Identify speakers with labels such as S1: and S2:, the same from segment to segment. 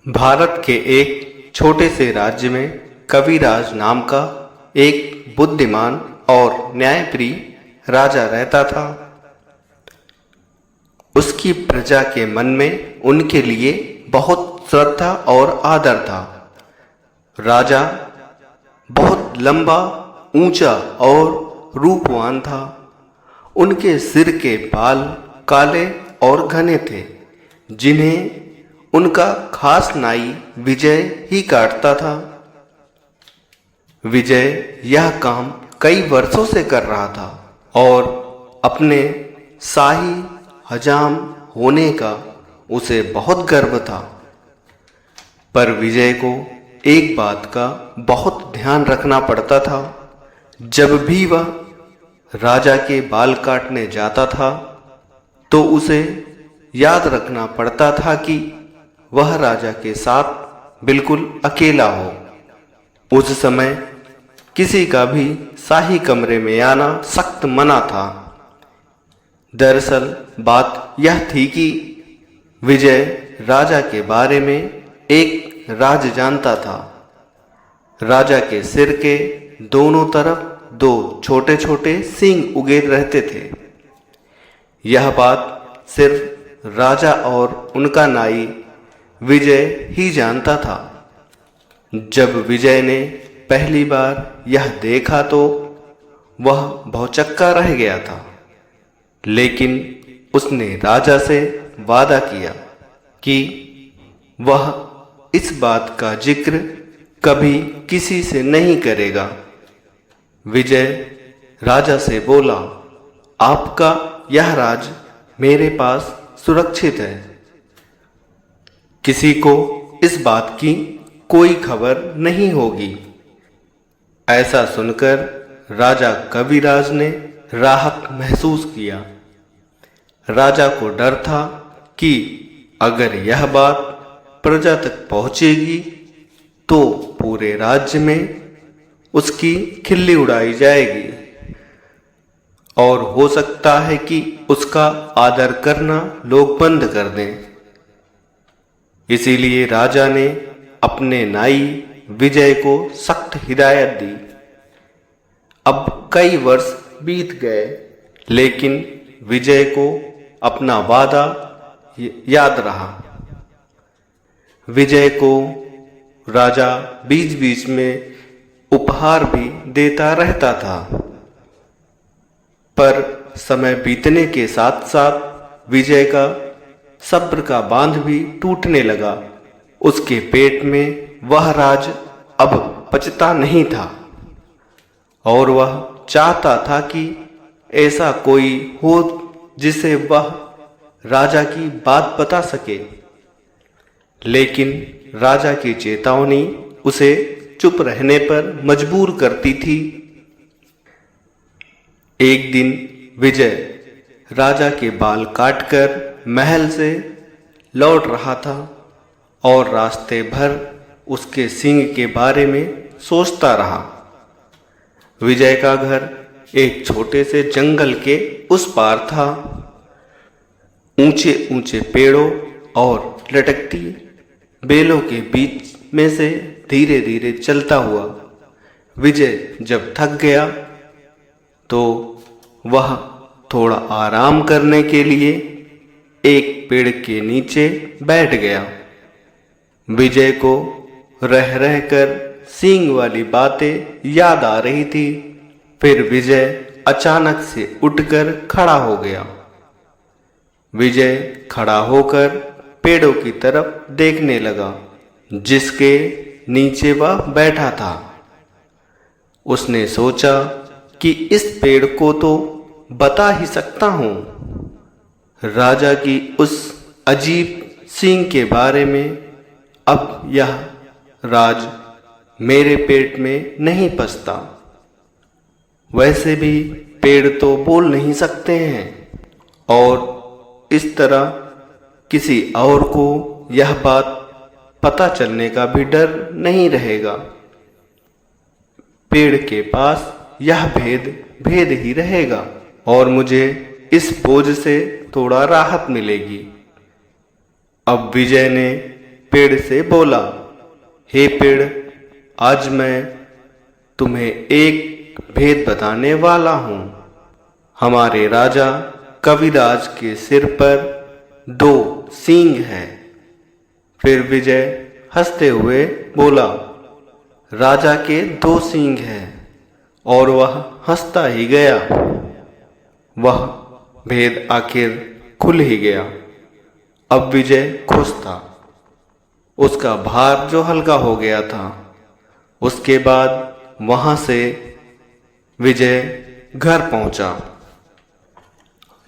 S1: भारत के एक छोटे से राज्य में कविराज नाम का एक बुद्धिमान और न्यायप्रिय राजा रहता था। उसकी प्रजा के मन में उनके लिए बहुत श्रद्धा और आदर था। राजा बहुत लंबा, ऊंचा और रूपवान था। उनके सिर के बाल काले और घने थे, जिन्हें उनका खास नाई विजय ही काटता था। विजय यह काम कई वर्षों से कर रहा था और अपने शाही हजाम होने का उसे बहुत गर्व था। पर विजय को एक बात का बहुत ध्यान रखना पड़ता था। जब भी वह राजा के बाल काटने जाता था तो उसे याद रखना पड़ता था कि वह राजा के साथ बिल्कुल अकेला हो। उस समय किसी का भी शाही कमरे में आना सख्त मना था। दरअसल बात यह थी कि विजय राजा के बारे में एक राज जानता था। राजा के सिर के दोनों तरफ दो छोटे छोटे सींग उगे रहते थे। यह बात सिर्फ राजा और उनका नाई विजय ही जानता था। जब विजय ने पहली बार यह देखा तो वह भौचक्का रह गया था, लेकिन उसने राजा से वादा किया कि वह इस बात का जिक्र कभी किसी से नहीं करेगा। विजय राजा से बोला, आपका यह राज मेरे पास सुरक्षित है। किसी को इस बात की कोई खबर नहीं होगी। ऐसा सुनकर राजा कविराज ने राहत महसूस किया। राजा को डर था कि अगर यह बात प्रजा तक पहुंचेगी तो पूरे राज्य में उसकी खिल्ली उड़ाई जाएगी और हो सकता है कि उसका आदर करना लोग बंद कर दें। इसीलिए राजा ने अपने नाई विजय को सख्त हिदायत दी। अब कई वर्ष बीत गए, लेकिन विजय को अपना वादा याद रहा। विजय को राजा बीच बीच में उपहार भी देता रहता था। पर समय बीतने के साथ साथ विजय का सब्र का बांध भी टूटने लगा। उसके पेट में वह राज अब पचता नहीं था और वह चाहता था कि ऐसा कोई हो जिसे वह राजा की बात बता सके। लेकिन राजा की चेतावनी उसे चुप रहने पर मजबूर करती थी। एक दिन विजय राजा के बाल काटकर महल से लौट रहा था और रास्ते भर उसके सींग के बारे में सोचता रहा। विजय का घर एक छोटे से जंगल के उस पार था। ऊंचे ऊंचे पेड़ों और लटकती बेलों के बीच में से धीरे धीरे चलता हुआ विजय जब थक गया तो वह थोड़ा आराम करने के लिए एक पेड़ के नीचे बैठ गया। विजय को रह रहकर सींग वाली बातें याद आ रही थी। फिर विजय अचानक से उठकर खड़ा हो गया। विजय खड़ा होकर पेड़ों की तरफ देखने लगा जिसके नीचे वह बैठा था। उसने सोचा कि इस पेड़ को तो बता ही सकता हूं। राजा की उस अजीब सींग के बारे में। अब यह राज मेरे पेट में नहीं पचता। वैसे भी पेड़ तो बोल नहीं सकते हैं और इस तरह किसी और को यह बात पता चलने का भी डर नहीं रहेगा। पेड़ के पास यह भेद ही रहेगा और मुझे इस बोझ से थोड़ा राहत मिलेगी। अब विजय ने पेड़ से बोला, हे पेड़, आज मैं तुम्हें एक भेद बताने वाला हूँ। हमारे राजा कविराज के सिर पर 2 सींग हैं। फिर विजय हंसते हुए बोला, राजा के 2 सींग हैं, और वह हंसता ही गया। वह भेद आखिर खुल ही गया। अब विजय खुश था। उसका भार जो हल्का हो गया था। उसके बाद वहां से विजय घर पहुंचा।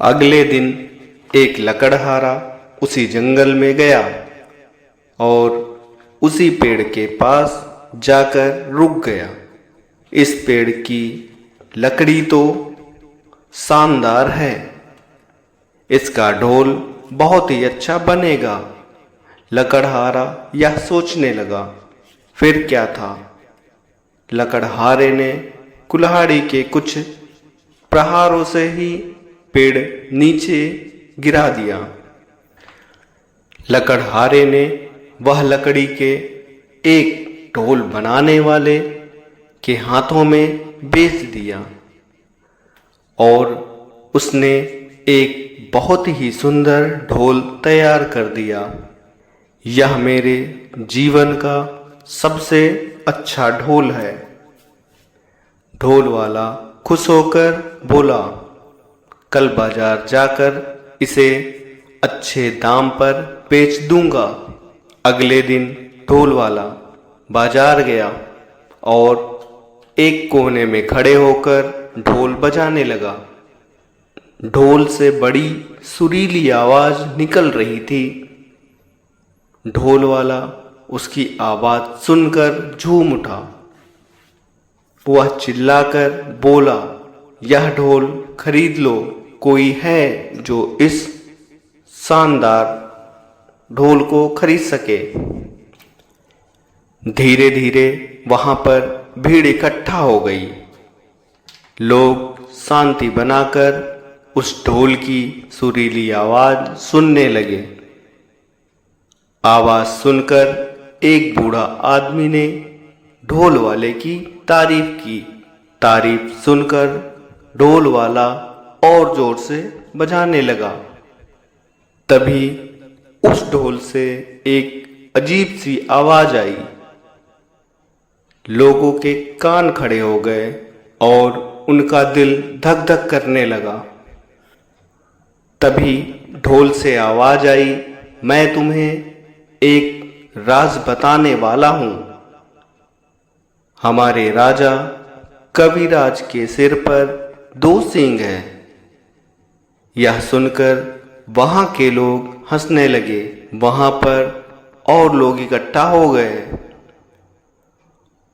S1: अगले दिन एक लकड़हारा उसी जंगल में गया और उसी पेड़ के पास जाकर रुक गया। इस पेड़ की लकड़ी तो शानदार है, इसका ढोल बहुत ही अच्छा बनेगा। लकड़हारा यह सोचने लगा। फिर क्या था, लकड़हारे ने कुल्हाड़ी के कुछ प्रहारों से ही पेड़ नीचे गिरा दिया। लकड़हारे ने वह लकड़ी के एक ढोल बनाने वाले के हाथों में बेच दिया और उसने एक बहुत ही सुंदर ढोल तैयार कर दिया। यह मेरे जीवन का सबसे अच्छा ढोल है। ढोल वाला खुश होकर बोला, कल बाजार जाकर इसे अच्छे दाम पर बेच दूंगा। अगले दिन ढोल वाला बाजार गया और एक कोने में खड़े होकर ढोल बजाने लगा। ढोल से बड़ी सुरीली आवाज निकल रही थी। ढोल वाला उसकी आवाज सुनकर झूम उठा। वह चिल्लाकर बोला, यह ढोल खरीद लो, कोई है जो इस शानदार ढोल को खरीद सके। धीरे धीरे वहां पर भीड़ इकट्ठा हो गई। लोग शांति बनाकर उस ढोल की सुरीली आवाज सुनने लगे। आवाज सुनकर एक बूढ़ा आदमी ने ढोल वाले की तारीफ की। तारीफ सुनकर ढोल वाला और जोर से बजाने लगा। तभी उस ढोल से एक अजीब सी आवाज आई। लोगों के कान खड़े हो गए और उनका दिल धक धक करने लगा। तभी ढोल से आवाज आई, मैं तुम्हें एक राज बताने वाला हूं। हमारे राजा कविराज के सिर पर 2 सींग हैं। यह सुनकर वहां के लोग हंसने लगे। वहां पर और लोग इकट्ठा हो गए।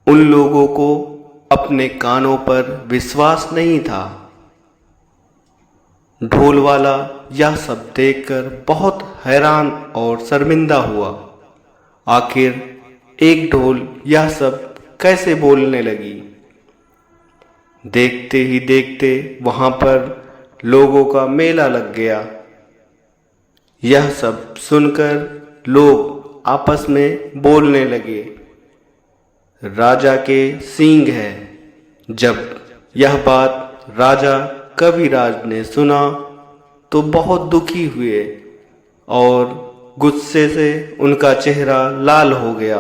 S1: उन लोगों को अपने कानों पर विश्वास नहीं था। ढोल वाला यह सब देखकर बहुत हैरान और शर्मिंदा हुआ। आखिर एक ढोल यह सब कैसे बोलने लगी। देखते ही देखते वहां पर लोगों का मेला लग गया। यह सब सुनकर लोग आपस में बोलने लगे, राजा के सींग है। जब यह बात राजा कविराज ने सुना तो बहुत दुखी हुए और गुस्से से उनका चेहरा लाल हो गया।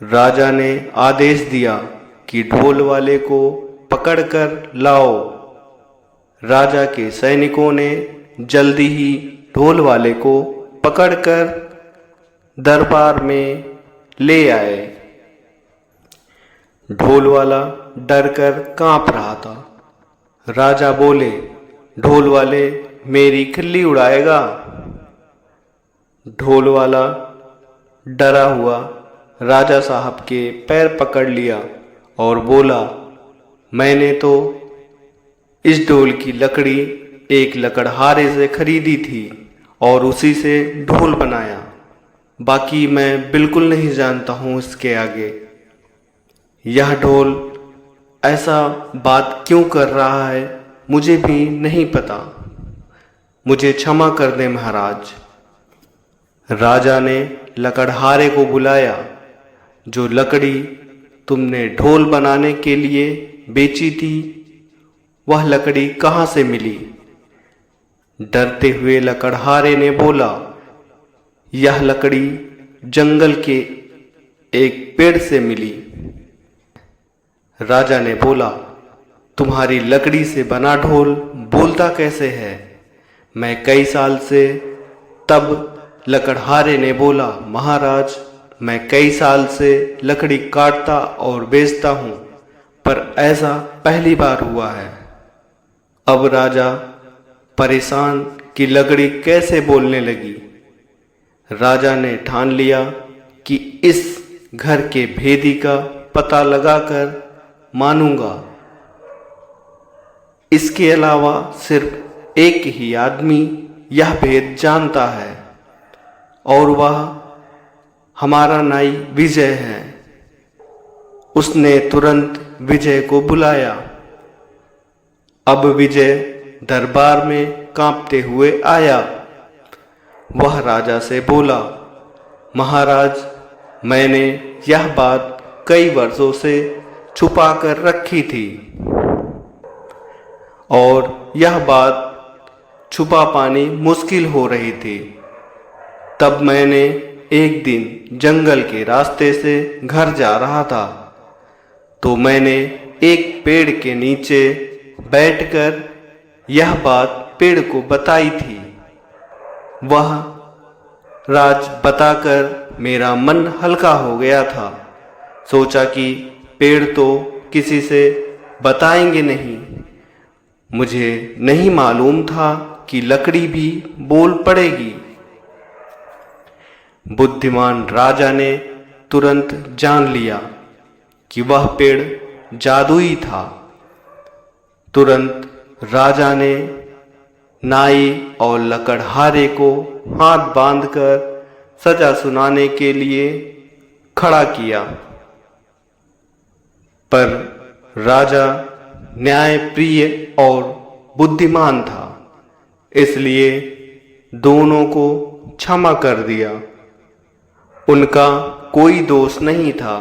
S1: राजा ने आदेश दिया कि ढोल वाले को पकड़कर लाओ। राजा के सैनिकों ने जल्दी ही ढोल वाले को पकड़कर दरबार में ले आए। ढोल वाला डरकर कांप रहा था। राजा बोले, ढोल वाले मेरी खिल्ली उड़ाएगा। ढोल वाला डरा हुआ राजा साहब के पैर पकड़ लिया और बोला, मैंने तो इस ढोल की लकड़ी एक लकड़हारे से खरीदी थी और उसी से ढोल बनाया। बाकी मैं बिल्कुल नहीं जानता हूँ इसके आगे। यह ढोल ऐसा बात क्यों कर रहा है मुझे भी नहीं पता। मुझे क्षमा कर दें महाराज। राजा ने लकड़हारे को बुलाया। जो लकड़ी तुमने ढोल बनाने के लिए बेची थी, वह लकड़ी कहाँ से मिली? डरते हुए लकड़हारे ने बोला, यह लकड़ी जंगल के एक पेड़ से मिली। राजा ने बोला, तुम्हारी लकड़ी से बना ढोल बोलता कैसे है? मैं कई साल से। तब लकड़हारे ने बोला, महाराज, मैं कई साल से लकड़ी काटता और बेचता हूँ, पर ऐसा पहली बार हुआ है। अब राजा परेशान कि लकड़ी कैसे बोलने लगी। राजा ने ठान लिया कि इस घर के भेदी का पता लगाकर मानूंगा। इसके अलावा सिर्फ एक ही आदमी यह भेद जानता है, और वह हमारा नाई विजय है। उसने तुरंत विजय को बुलाया। अब विजय दरबार में कांपते हुए आया। वह राजा से बोला, महाराज, मैंने यह बात कई वर्षों से छुपा कर रखी थी, और यह बात छुपा पानी मुश्किल हो रही थी। तब मैंने एक दिन जंगल के रास्ते से घर जा रहा था, तो मैंने एक पेड़ के नीचे बैठकर यह बात पेड़ को बताई थी। वह राज बताकर मेरा मन हल्का हो गया था। सोचा कि पेड़ तो किसी से बताएंगे नहीं। मुझे नहीं मालूम था कि लकड़ी भी बोल पड़ेगी। बुद्धिमान राजा ने तुरंत जान लिया कि वह पेड़ जादुई था। तुरंत राजा ने नाई और लकड़हारे को हाथ बांधकर सजा सुनाने के लिए खड़ा किया। पर राजा न्यायप्रिय और बुद्धिमान था, इसलिए दोनों को क्षमा कर दिया। उनका कोई दोष नहीं था।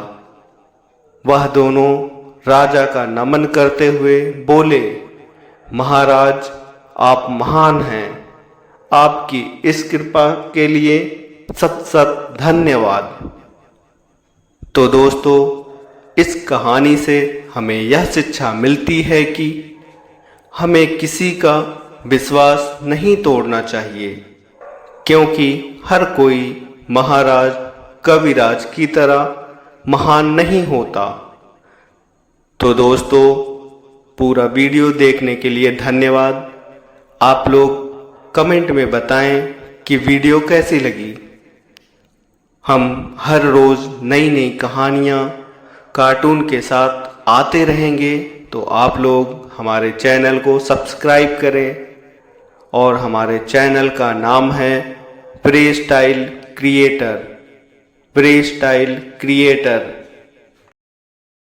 S1: वह दोनों राजा का नमन करते हुए बोले, महाराज, आप महान हैं। आपकी इस कृपा के लिए सत सत धन्यवाद। तो दोस्तों, इस कहानी से हमें यह शिक्षा मिलती है कि हमें किसी का विश्वास नहीं तोड़ना चाहिए, क्योंकि हर कोई महाराज कविराज की तरह महान नहीं होता। तो दोस्तों, पूरा वीडियो देखने के लिए धन्यवाद। आप लोग कमेंट में बताएं कि वीडियो कैसी लगी। हम हर रोज़ नई नई कहानियाँ कार्टून के साथ आते रहेंगे, तो आप लोग हमारे चैनल को सब्सक्राइब करें। और हमारे चैनल का नाम है प्रे स्टाइल क्रिएटर।